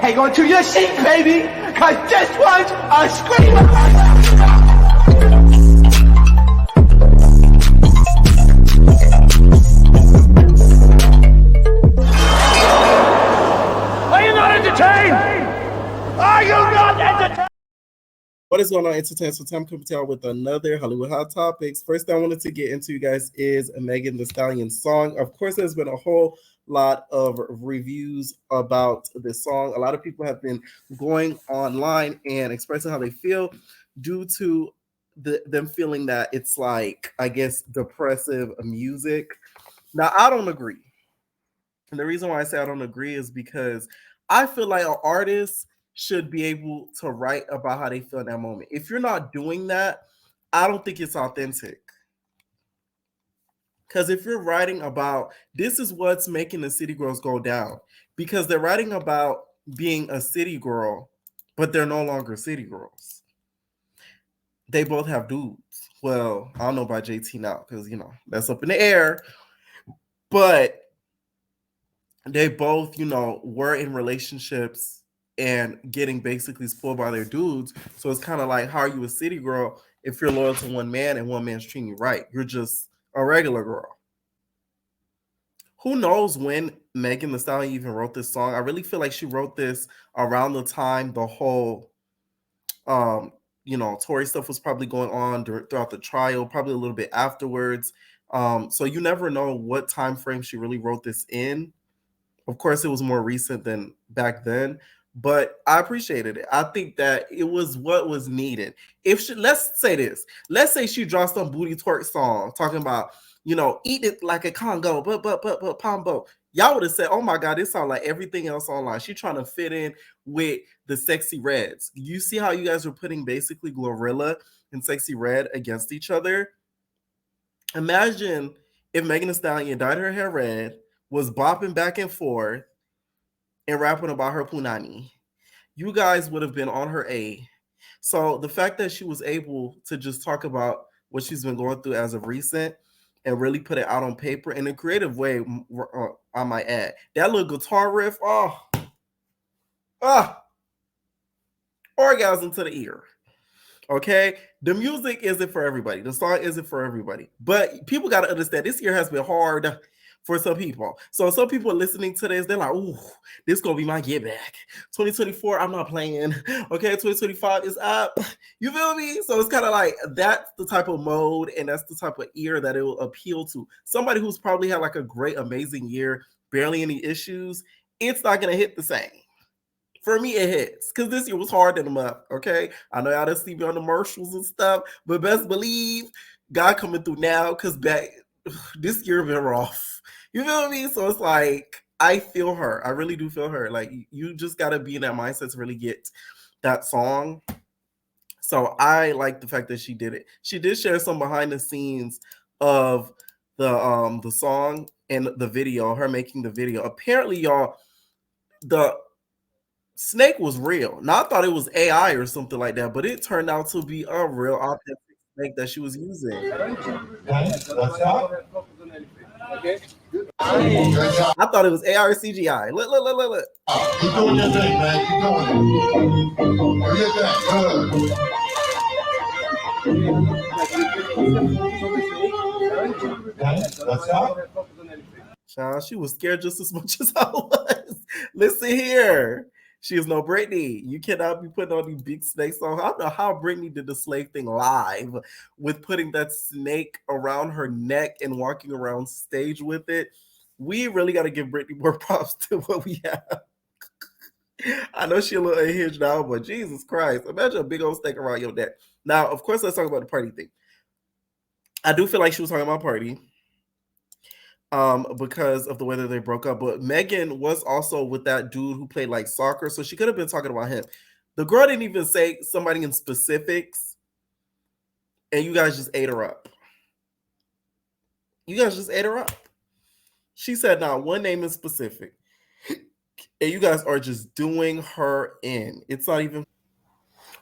Hang on to your seat, baby, cause this one's a screamer. Are you not entertained? Are you not entertained? What is going on, entertainment? So time coming out with another Hollywood Hot Topics. First thing I wanted to get into, you guys, is Megan Thee Stallion song. Of course, there's been a whole lot of reviews about this song. A lot of people have been going online and expressing how they feel due to them feeling that it's like, I guess, depressive music. Now, I don't agree. And the reason why I say I don't agree is because I feel like an artist should be able to write about how they feel in that moment. If you're not doing that, I don't think it's authentic. Because if you're writing about this is what's making the city girls go down, because they're writing about being a city girl, but they're no longer city girls. They both have dudes. Well, I don't know about JT now, because that's up in the air. But they both, were in relationships and getting basically spoiled by their dudes. So it's kind of like, how are you a city girl if you're loyal to one man and one man's treating you right? You're just a regular girl. Who knows when Megan Thee Stallion even wrote this song? I really feel like she wrote this around the time the whole, Tory stuff was probably going on throughout the trial, probably a little bit afterwards. So you never know what time frame she really wrote this in. Of course, it was more recent than back then, but I appreciated it. I think that it was what was needed. Let's say this. Let's say she dropped some booty twerk song talking about, eat it like a Congo, but pombo. Y'all would have said, oh my God, this sounds like everything else online. She's trying to fit in with the Sexy Reds. You see how you guys were putting basically Glorilla and Sexy Red against each other? Imagine if Megan Thee Stallion dyed her hair red, was bopping back and forth and rapping about her punani. You guys would have been on her A. So the fact that she was able to just talk about what she's been going through as of recent and really put it out on paper in a creative way, I might add. That little guitar riff, orgasm to the ear. Okay, the music isn't for everybody. The song isn't for everybody. But people got to understand this year has been hard for some people. So some people are listening to this, they're like, ooh, this is going to be my get back. 2024, I'm not playing. Okay, 2025 is up. You feel me? So it's kind of like that's the type of mode and that's the type of ear that it will appeal to. Somebody who's probably had like a great, amazing year, barely any issues, it's not going to hit the same. For me, it hits because this year was hard in the month. Okay, I know y'all didn't see me on the commercials and stuff, but best believe God coming through now because this year been rough. You feel me? So it's like I feel her. I really do feel her. Like you just gotta be in that mindset to really get that song. So I like the fact that she did it. She did share some behind the scenes of the song and the video. Her making the video. Apparently, y'all, the snake was real. Now I thought it was AI or something like that, but it turned out to be a real authentic snake that she was using. I thought it was AI or CGI. Look. Keep doing your thing, man. Keep doing it. Get that. Child, she was scared just as much as I was. Listen here. She is no Britney. You cannot be putting on these big snakes on. I don't know how Britney did the slave thing live with putting that snake around her neck and walking around stage with it. We really got to give Britney more props to what we have. I know she a little unhinged now, but Jesus Christ. Imagine a big old snake around your neck. Now, of course, let's talk about the party thing. I do feel like she was talking about party. Because of the way that they broke up. But Megan was also with that dude who played like soccer, so she could have been talking about him. The girl didn't even say somebody in specifics, and you guys just ate her up. You guys just ate her up. She said not one name in specific, and you guys are just doing her in. It's not even.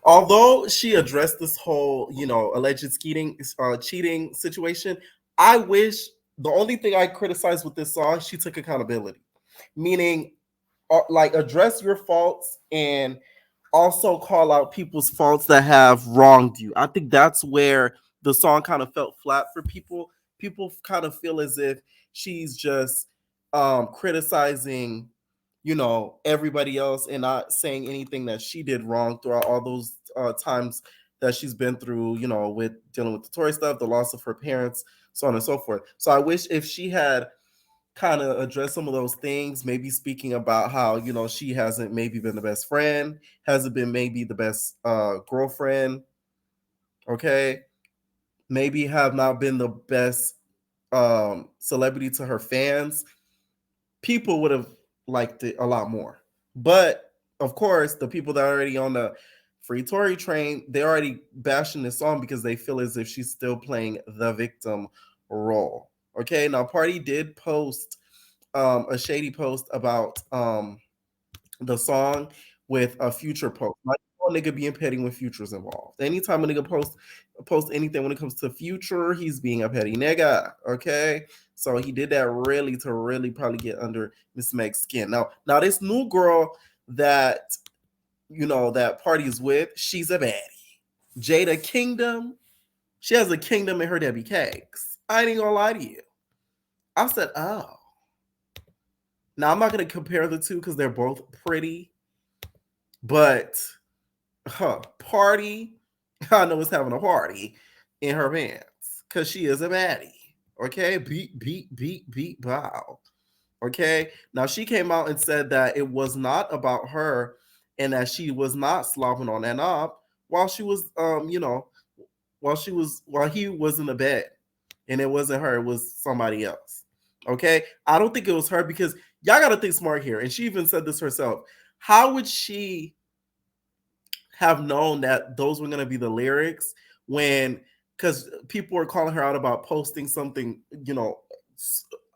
Although she addressed this whole, alleged cheating situation, I wish. The only thing I criticized with this song, she took accountability. Meaning, like address your faults and also call out people's faults that have wronged you. I think that's where the song kind of felt flat for people. People kind of feel as if she's just criticizing, everybody else and not saying anything that she did wrong throughout all those times that she's been through, with dealing with the Tory stuff, the loss of her parents, so on and so forth. So I wish if she had kind of address some of those things, maybe speaking about how, she hasn't maybe been the best friend, hasn't been maybe the best girlfriend, okay? Maybe have not been the best celebrity to her fans. People would have liked it a lot more. But of course, the people that are already on the free Tory train, they're already bashing this song because they feel as if she's still playing the victim role. Okay, now Party did post a shady post about the song with a Future post. Like, nigga being petty when Future's involved. Anytime a nigga post anything when it comes to Future, he's being a petty nigga. Okay, so he did that really to really probably get under Miss Meg's skin. Now this new girl that that Party is with, she's a baddie. Jada Kingdom, she has a kingdom in her Debbie Cakes. I ain't gonna lie to you. I said, oh. Now, I'm not going to compare the two because they're both pretty, but Party, I know is having a party in her pants because she is a baddie. Okay? Beat, bow. Okay? Now, she came out and said that it was not about her and that she was not slobbing on that knob while she was, while he was in the bed. And it wasn't her, it was somebody else. Okay? I don't think it was her because y'all got to think smart here. And she even said this herself. How would she have known that those were going to be the lyrics when, because people were calling her out about posting something,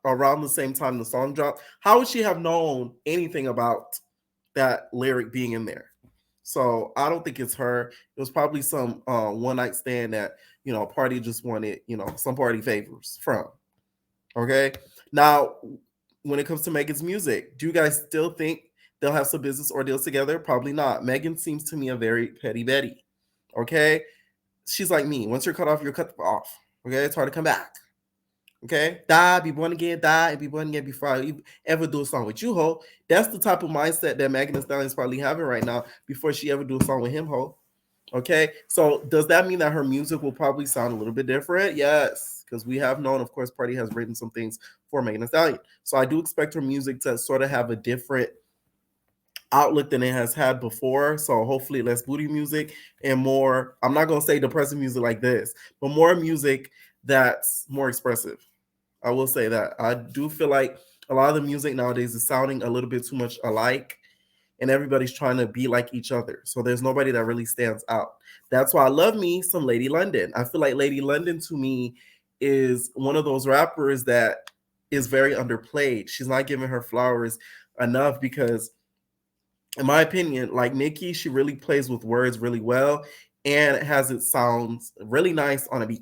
around the same time the song dropped? How would she have known anything about that lyric being in there? So I don't think it's her. It was probably some one night stand that, Party just wanted, some party favors from. Okay. Now, when it comes to Megan's music, do you guys still think they'll have some business or deals together? Probably not. Megan seems to me a very petty Betty. Okay. She's like me. Once you're cut off, you're cut off. Okay. It's hard to come back. Okay. Die, be born again, die, and be born again before I ever do a song with you, ho. That's the type of mindset that Megan Thee Stallion is probably having right now before she ever do a song with him, ho. Okay. So does that mean that her music will probably sound a little bit different? Yes. Because we have known, of course, Party has written some things for Megan Thee Stallion. So I do expect her music to sort of have a different outlook than it has had before. So hopefully less booty music and more, I'm not going to say depressing music like this, but more music that's more expressive. I will say that. I do feel like a lot of the music nowadays is sounding a little bit too much alike and everybody's trying to be like each other. So there's nobody that really stands out. That's why I love me some Lady London. I feel like Lady London to me is one of those rappers that is very underplayed. She's not giving her flowers enough because, in my opinion, like Nicki, she really plays with words really well and has it sounds really nice on a beat.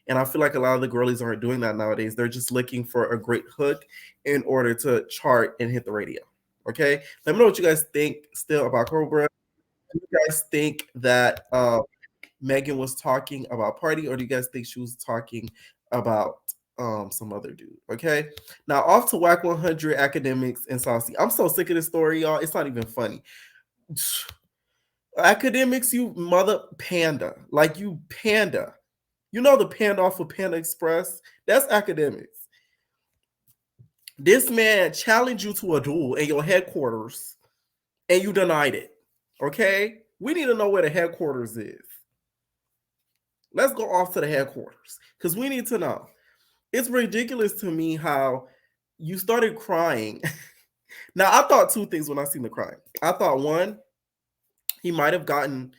And I feel like a lot of the girlies aren't doing that nowadays. They're just looking for a great hook in order to chart and hit the radio. Okay? Let me know what you guys think still about Cobra. Do you guys think that Megan was talking about Party, or do you guys think she was talking about some other dude? Okay. Now off to Wack100, Akademiks, and Saucy. I'm so sick of this story, y'all. It's not even funny. Akademiks, you mother panda. Like you panda. You know the panda off of Panda Express? That's Akademiks. This man challenged you to a duel in your headquarters and you denied it. Okay? We need to know where the headquarters is. Let's go off to the headquarters because we need to know. It's ridiculous to me how you started crying. Now, I thought two things when I seen the crying. I thought, one, he might have gotten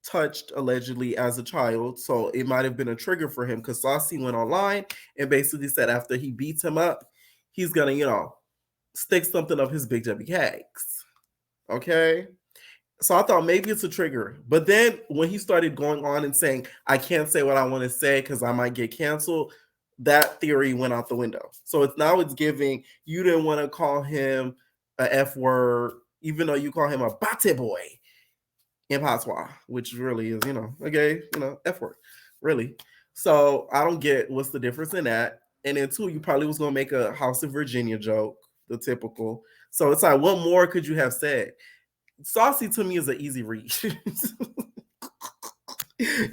touched allegedly as a child, so it might have been a trigger for him because Saucy went online and basically said after he beats him up, he's gonna, stick something up his big Debbie Cakes. Okay? So I thought maybe it's a trigger. But then when he started going on and saying, I can't say what I want to say because I might get canceled, that theory went out the window. So it's giving, you didn't want to call him a F word, even though you call him a bate boy in patois, which really is, okay, F word, really. So I don't get what's the difference in that. And then two, you probably was gonna make a House of Virginia joke, the typical. So it's like, what more could you have said? Saucy to me is an easy read.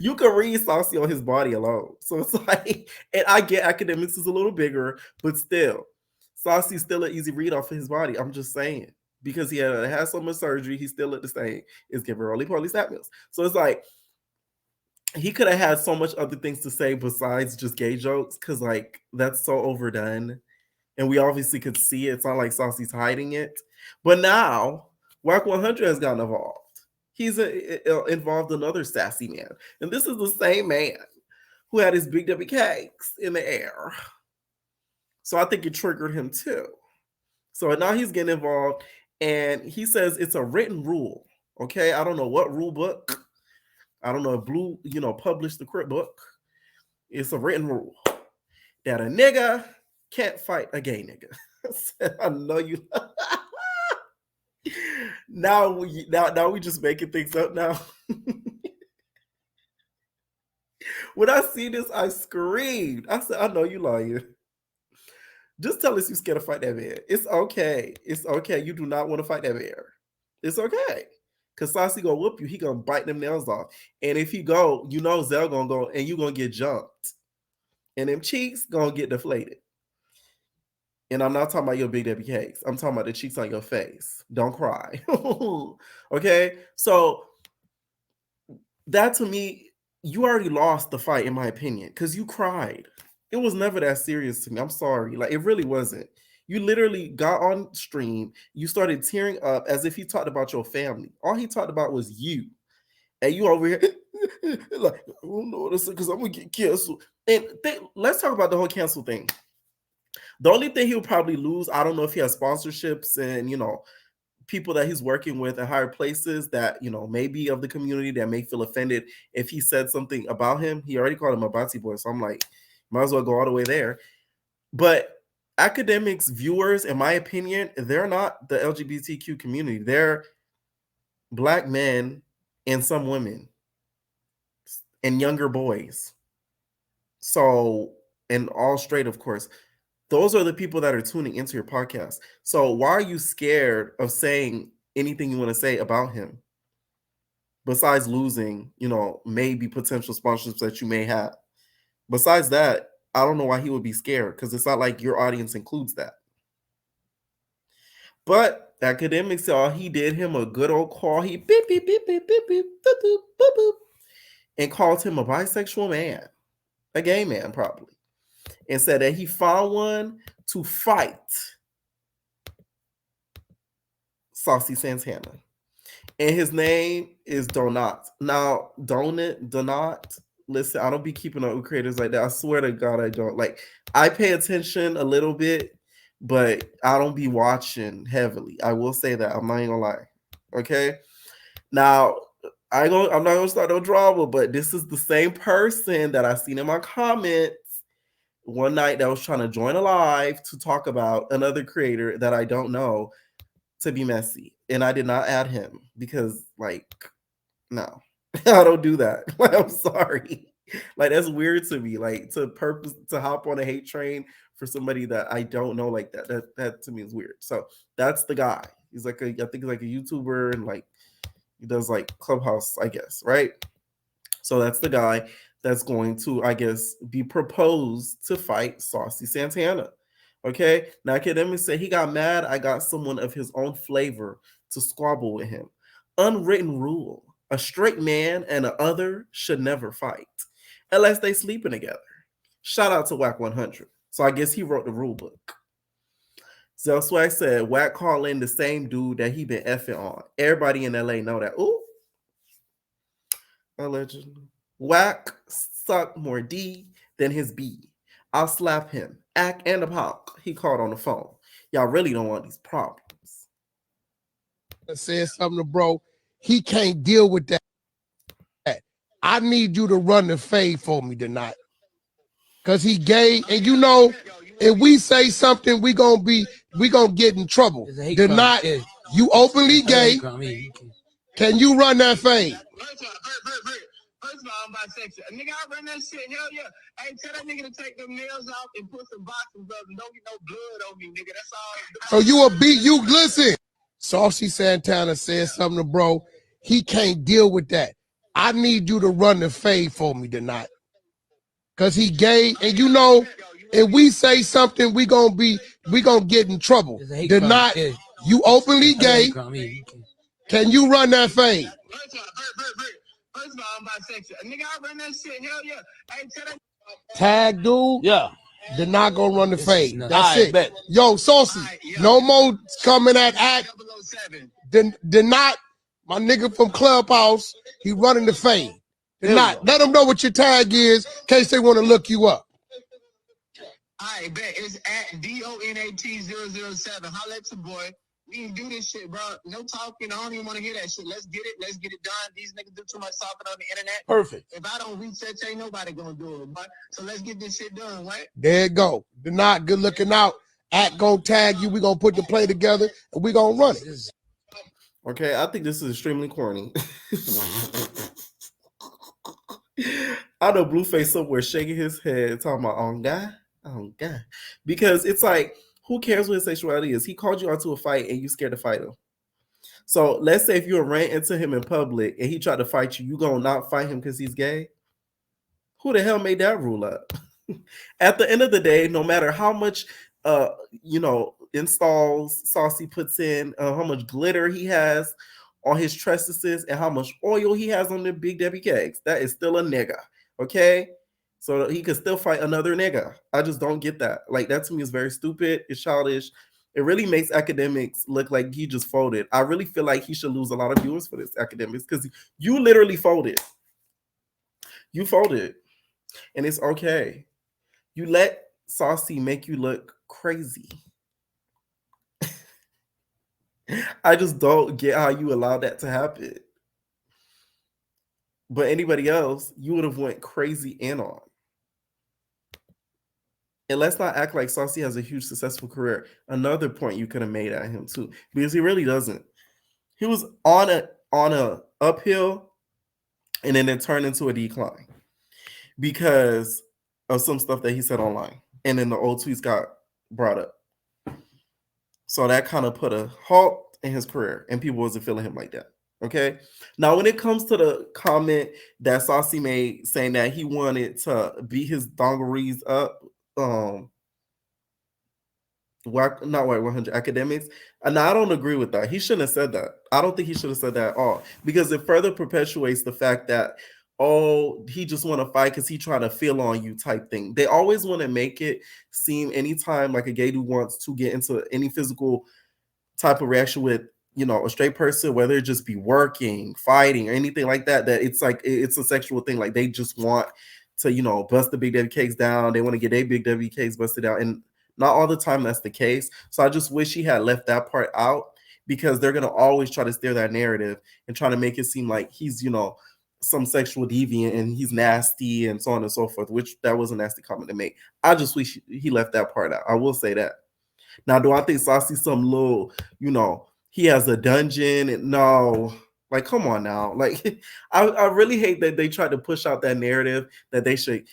You can read Saucy on his body alone. So it's like, and I get Akademiks is a little bigger, but still, Saucy's still an easy read off of his body. I'm just saying. Because he had so much surgery, he still looked the same. It's giving roly-poly snap meals. So it's like, he could have had so much other things to say besides just gay jokes, because like that's so overdone. And we obviously could see it. It's not like Saucy's hiding it. But now, Wack100 has gotten involved. He's involved another sassy man. And this is the same man who had his Big W cakes in the air. So I think it triggered him too. So now he's getting involved, and he says it's a written rule. Okay, I don't know what rule book. I don't know if Blue, published the Crip book. It's a written rule that a nigga can't fight a gay nigga. I know you. Now we just making things up now. When I see this, I screamed. I said, I know you lying. Just tell us you're scared to fight that man. It's okay. It's okay. You do not want to fight that man. It's okay. Because Saucy gonna whoop you. He gonna bite them nails off. And if he go, Zell gonna go and you gonna get jumped. And them cheeks gonna get deflated. And I'm not talking about your Big W cakes. I'm talking about the cheeks on your face. Don't cry. Okay? So that to me, you already lost the fight, in my opinion, because you cried. It was never that serious to me. I'm sorry. Like, it really wasn't. You literally got on stream. You started tearing up as if he talked about your family. All he talked about was you. And you over here, like, I don't know this because I'm going to get canceled. And let's talk about the whole cancel thing. The only thing he'll probably lose, I don't know if he has sponsorships and, people that he's working with at higher places that, maybe of the community that may feel offended if he said something about him. He already called him a Bati boy. So I'm like, might as well go all the way there. But Akademiks viewers, in my opinion, they're not the LGBTQ community. They're Black men and some women and younger boys. So, and all straight, of course. Those are the people that are tuning into your podcast. So why are you scared of saying anything you want to say about him? Besides losing, maybe potential sponsorships that you may have. Besides that, I don't know why he would be scared, because it's not like your audience includes that. But Akademiks, y'all, he did him a good old call. He beep, beep, beep, beep, beep, beep, boop, boop, boop, boop, and called him a bisexual man, a gay man probably, and said that he found one to fight Saucy Santana. And his name is Donat. Now, Donat, listen, I don't be keeping up with creators like that. I swear to God, I don't. Like, I pay attention a little bit, but I don't be watching heavily. I will say that. I'm not even gonna lie. Okay? Now, I'm not gonna start no drama, but this is the same person that I seen in my comments one night that was trying to join a live to talk about another creator that I don't know, to be messy. And I did not add him because, like, no, I don't do that. Like, I'm sorry. Like, that's weird to me. Like, to hop on a hate train for somebody that I don't know like that. That to me is weird. So that's the guy. He's like I think he's like a YouTuber, and like he does like Clubhouse, I guess, right? So that's the guy that's going to, I guess, be proposed to fight Saucy Santana. Okay, now Akademiks say he got mad. I got someone of his own flavor to squabble with him. Unwritten rule: a straight man and a other should never fight unless they sleeping together. Shout out to Wack100. So I guess he wrote the rule book. So Swag said Wack called in the same dude that he been effing on. Everybody in LA know that. Ooh, allegedly. Wack sucked more D than his B. I'll slap him. Ack and a pop. He called on the phone. Y'all really don't want these problems. I said something to bro. He can't deal with that. I need you to run the fade for me tonight. Because he gay. And if we say something, we going to be we gonna get in trouble. They're not. You openly gay. Can you run that fade? First of all, I'm bisexual. Nigga, I run that shit. Hell yeah. Hey, tell that nigga to take them nails off and put some boxes up and don't get no blood on me, nigga. That's all. So you a beat. You listen. Saucy Santana said something to bro. He can't deal with that. I need you to run the fade for me tonight. Cause he gay, and you know, if we say something, we gonna get in trouble. They're not. You openly gay. Can you run that fade? First of all, I'm bisexual. Nigga, I run that shit. Hell yeah. Hey, tell that. Tag dude. Yeah. They're not gonna run the fade. That's I it. bet. Yo, Saucy, no more coming at act. They're not. My nigga from Clubhouse, he running the fade. They're not. Let them know what your tag is in case they want to look you up. I bet it's at DONAT007. Holla at your boy. We can do this shit, bro. No talking. I don't even want to hear that shit. Let's get it. Let's get it done. These niggas do too much talking on the internet. Perfect. If I don't research, ain't nobody gonna do it, but so let's get this shit done, right? There you go. They're not good looking out. Act gonna tag you. We gonna put the play together and we gonna run it. Okay, I think this is extremely corny. I know Blueface somewhere shaking his head, talking about on God. Because it's like, who cares what his sexuality is? He called you out to a fight and you scared to fight him. So let's say if you ran into him in public and he tried to fight you, you gonna not fight him because he's gay? Who the hell made that rule up? At the end of the day, no matter how much installs Saucy puts in, how much glitter he has on his tresses, and how much oil he has on the big Debbie cakes, that is still a nigga. Okay? So he could still fight another nigga. I just don't get that. Like, that to me is very stupid. It's childish. It really makes Akademiks look like he just folded. I really feel like he should lose a lot of viewers for this, Akademiks, because you literally folded. You folded. And it's okay. You let Saucy make you look crazy. I just don't get how you allowed that to happen. But anybody else, you would have went crazy in on. And let's not act like Saucy has a huge successful career. Another point you could have made at him too, because he really doesn't. He was on a uphill, and then it turned into a decline because of some stuff that he said online, and then the old tweets got brought up. So that kind of put a halt in his career, and people wasn't feeling him like that. Okay. Now, when it comes to the comment that Saucy made saying that he wanted to beat his dungarees up, Wack100 Akademiks, and I don't agree with that. He shouldn't have said that. I don't think he should have said that at all, because it further perpetuates the fact that, oh, he just want to fight because he trying to feel on you type thing. They always want to make it seem anytime like a gay dude wants to get into any physical type of reaction with, a straight person, whether it just be working, fighting, or anything like that, that it's like it's a sexual thing. Like, they just want to, bust the big Debbie cakes down. They want to get their big Debbie cakes busted out. And not all the time that's the case. So I just wish he had left that part out, because they're going to always try to steer that narrative and try to make it seem like he's, some sexual deviant and he's nasty and so on and so forth, which that was a nasty comment to make. I just wish he left that part out. I will say that. Now, do I think Saucy's some little, he has a dungeon? And no, like, come on now. Like, I really hate that they tried to push out that narrative that they should,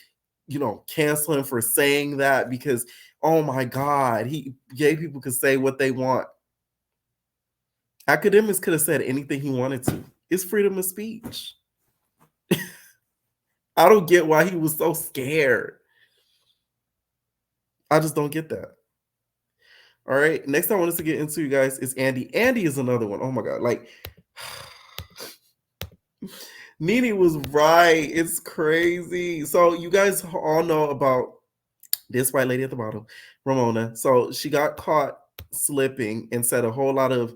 cancel him for saying that, because, oh my God, gay people could say what they want. Akademiks could have said anything he wanted to. It's freedom of speech. I don't get why he was so scared. I just don't get that. All right. Next I want us to get into, you guys, is Andy. Andy is another one. Oh my God. Like, Nene was right. It's crazy. So you guys all know about this white lady at the bottom, Ramona. So she got caught slipping and said a whole lot of,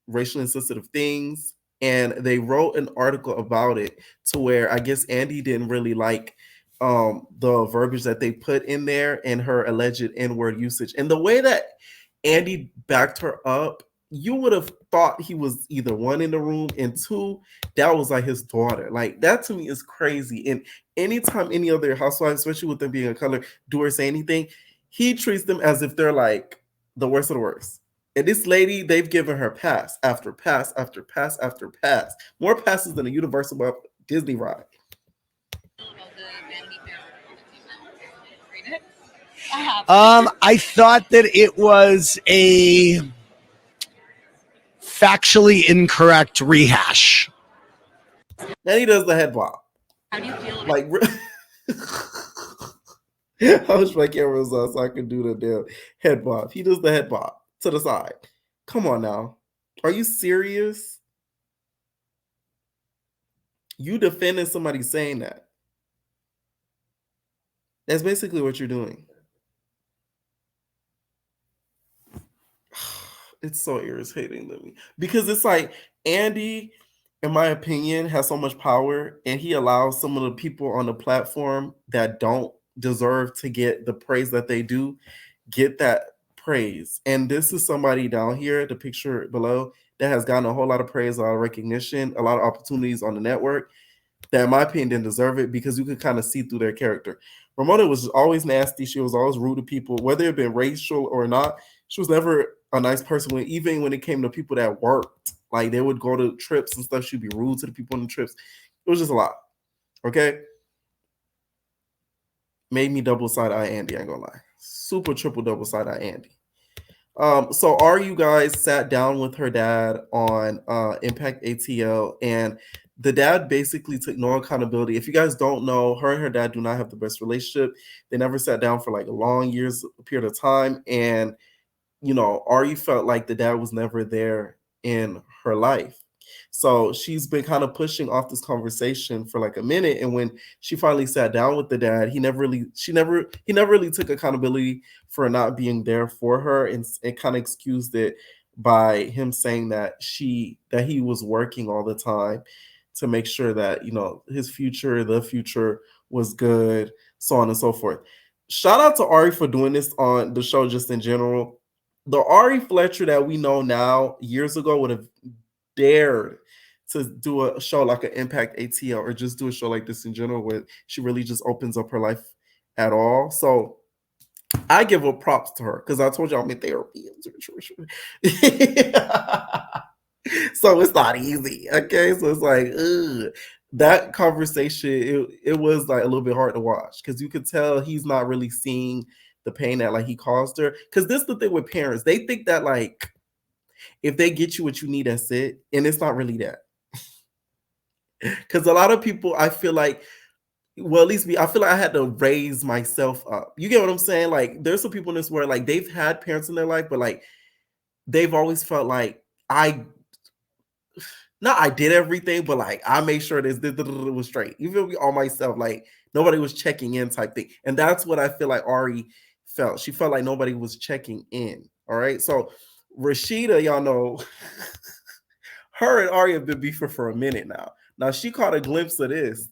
racially insensitive things. And they wrote an article about it to where I guess Andy didn't really like the verbiage that they put in there and her alleged N-word usage. And the way that Andy backed her up, you would have thought he was either one in the room, and two, that was like his daughter. Like, that to me is crazy. And anytime any other housewife, especially with them being a color, do or say anything, he treats them as if they're like The worst of the worst. And this lady, they've given her pass after pass after pass after pass. More passes than a Universal Disney ride. I thought that it was a factually incorrect rehash. Then he does the head bob. How do you feel? Like, I wish my camera was on so I could do the damn head bob. He does the head bob to the side. Come on now. Are you serious? You defending somebody saying that. That's basically what you're doing. It's so irritating to me. Because it's like Andy, in my opinion, has so much power, and he allows some of the people on the platform that don't deserve to get the praise that they do, get that praise. And this is somebody down here, the picture below, that has gotten a whole lot of praise, a lot of recognition, a lot of opportunities on the network that, in my opinion, didn't deserve it because you could kind of see through their character. Ramona was always nasty. She was always rude to people, whether it been racial or not. She was never a nice person. Even when it came to people that worked, like they would go to trips and stuff, she'd be rude to the people on the trips. It was just a lot. Okay? Made me double side eye Andy, I ain't gonna lie. Super triple double side eye Andy. So you guys sat down with her dad on Impact ATL, and the dad basically took no accountability. If you guys don't know, her and her dad do not have the best relationship. They never sat down for like a long period of time, and Ari felt like the dad was never there in her life. So she's been kind of pushing off this conversation for like a minute. And when she finally sat down with the dad, he never really took accountability for not being there for her, and kind of excused it by him saying that he was working all the time to make sure that, the future was good, so on and so forth. Shout out to Ari for doing this on the show just in general. The Ari Fletcher that we know now years ago would have dared to do a show like an Impact ATL, or just do a show like this in general where she really just opens up her life at all. So I give up props to her because I told y'all I'm in therapy. So it's not easy. Okay. So it's like, that conversation, it was like a little bit hard to watch because you could tell he's not really seeing the pain that like he caused her. Because this is the thing with parents. They think that like if they get you what you need, that's it. And it's not really that. Because a lot of people, I feel like, well, at least me, I feel like I had to raise myself up. You get what I'm saying? Like, there's some people in this world, like, they've had parents in their life, but like, they've always felt like I did everything, but like, I made sure this was straight. Even all myself, like, nobody was checking in type thing. And that's what I feel like Ari felt. She felt like nobody was checking in. All right. So, Rashida, y'all know, her and Ari have been beefing for a minute now. Now, she caught a glimpse of this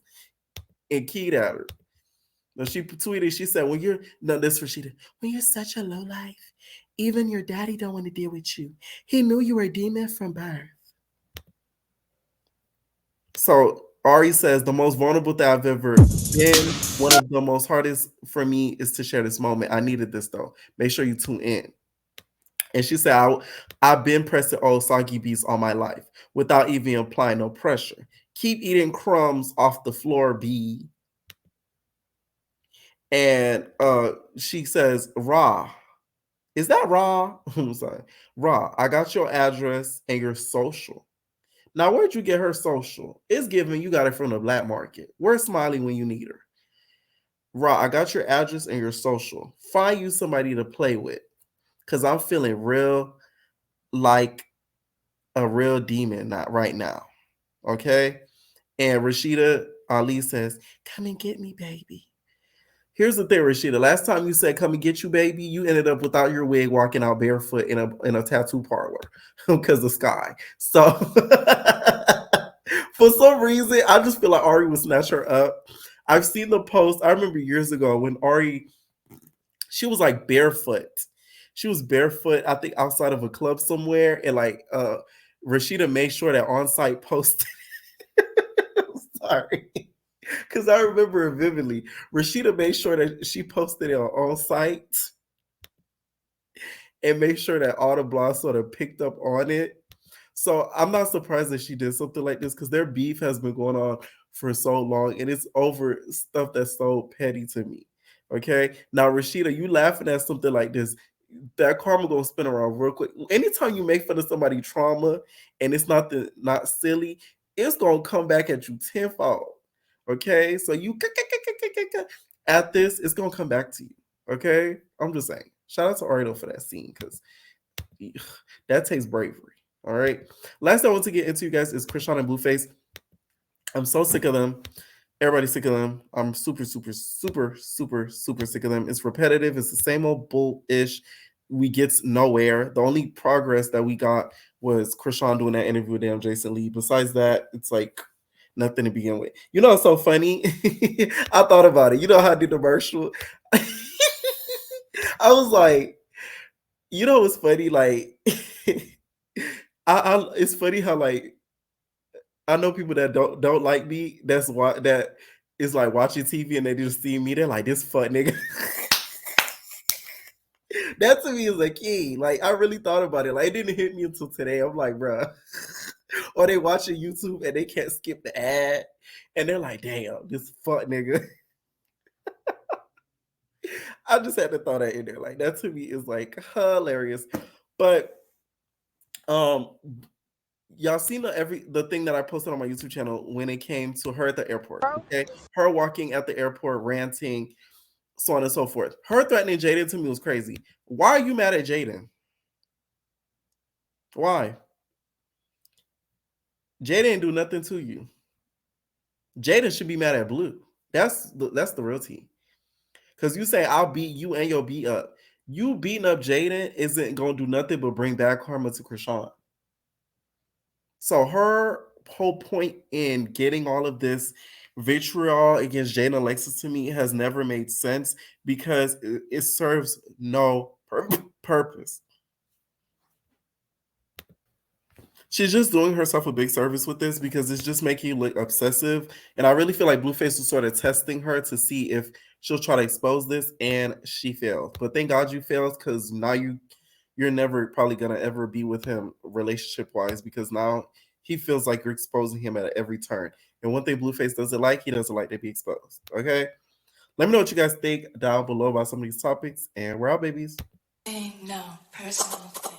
and keyed at her. Now, she tweeted, she said, when you're such a low life, even your daddy don't want to deal with you. He knew you were a demon from birth. So Ari says, the most vulnerable that I've ever been, one of the most hardest for me is to share this moment. I needed this though. Make sure you tune in. And she said, I've been pressing old soggy beats all my life without even applying no pressure. Keep eating crumbs off the floor, B. And she says, Ra. Is that Ra? I'm sorry. Ra, I got your address and your social. Now, where'd you get her social? It's given you got it from the black market. Where's Smiley when you need her? Ra, I got your address and your social. Find you somebody to play with. Because I'm feeling real like a real demon right now. Okay? And Rashida Ali says, come and get me, baby. Here's the thing, Rashida. Last time you said come and get you, baby, you ended up without your wig walking out barefoot in a tattoo parlor because of Sky. So for some reason, I just feel like Ari would snatch her up. I've seen the post. I remember years ago when Ari, she was like barefoot. She was barefoot, I think, outside of a club somewhere. And like Rashida made sure that on-site posted. Sorry. Because I remember it vividly. Rashida made sure that she posted it on site. and make sure that all the blogs sort of picked up on it. So I'm not surprised that she did something like this because their beef has been going on for so long and it's over stuff that's so petty to me. Okay. Now, Rashida, you laughing at something like this, that karma gonna spin around real quick. Anytime you make fun of somebody's trauma and it's not silly, it's gonna come back at you tenfold. Okay. So you at this, it's gonna come back to you. Okay. I'm just saying. Shout out to Ari for that scene because that takes bravery. All right. Last thing I want to get into, you guys, is Chrisean and Blueface. I'm so sick of them. Everybody's sick of them. I'm super sick of them. It's repetitive. It's the same old bull-ish. We get nowhere. The only progress that we got was Chrisean doing that interview with damn Jason Lee. Besides that, it's like nothing to begin with. You know, it's so funny. I thought about it. You know how I did the commercial? I was like, you know what's funny? Like, it's funny how like I know people that don't like me. That's why that is like watching TV and they just see me. They're like, this fuck nigga. That to me is a key. Like I really thought about it. Like it didn't hit me until today. I'm like, bruh. Or they watching YouTube and they can't skip the ad, and they're like, damn, this fuck nigga. I just had to throw that in there. Like that to me is like hilarious. But y'all seen the thing that I posted on my YouTube channel when it came to her at the airport. Okay, her walking at the airport, ranting, so on and so forth. Her threatening Jaden to me was crazy. Why are you mad at Jaden? Why? Jaden didn't do nothing to you. Jaden should be mad at Blue. That's the real tea. Because you say I'll beat you and you'll beat up. You beating up Jaden isn't gonna do nothing but bring bad karma to Chrisean. So her whole point in getting all of this vitriol against Jane and Alexis to me has never made sense because it serves no purpose. She's just doing herself a big service with this because it's just making you look obsessive. And I really feel like Blueface was sort of testing her to see if she'll try to expose this, and she failed. But thank God you failed because now you're never probably gonna ever be with him relationship wise because now he feels like you're exposing him at every turn. And one thing Blueface doesn't like, he doesn't like to be exposed. Okay? Let me know what you guys think down below about some of these topics. And we're out, babies. No personal thing.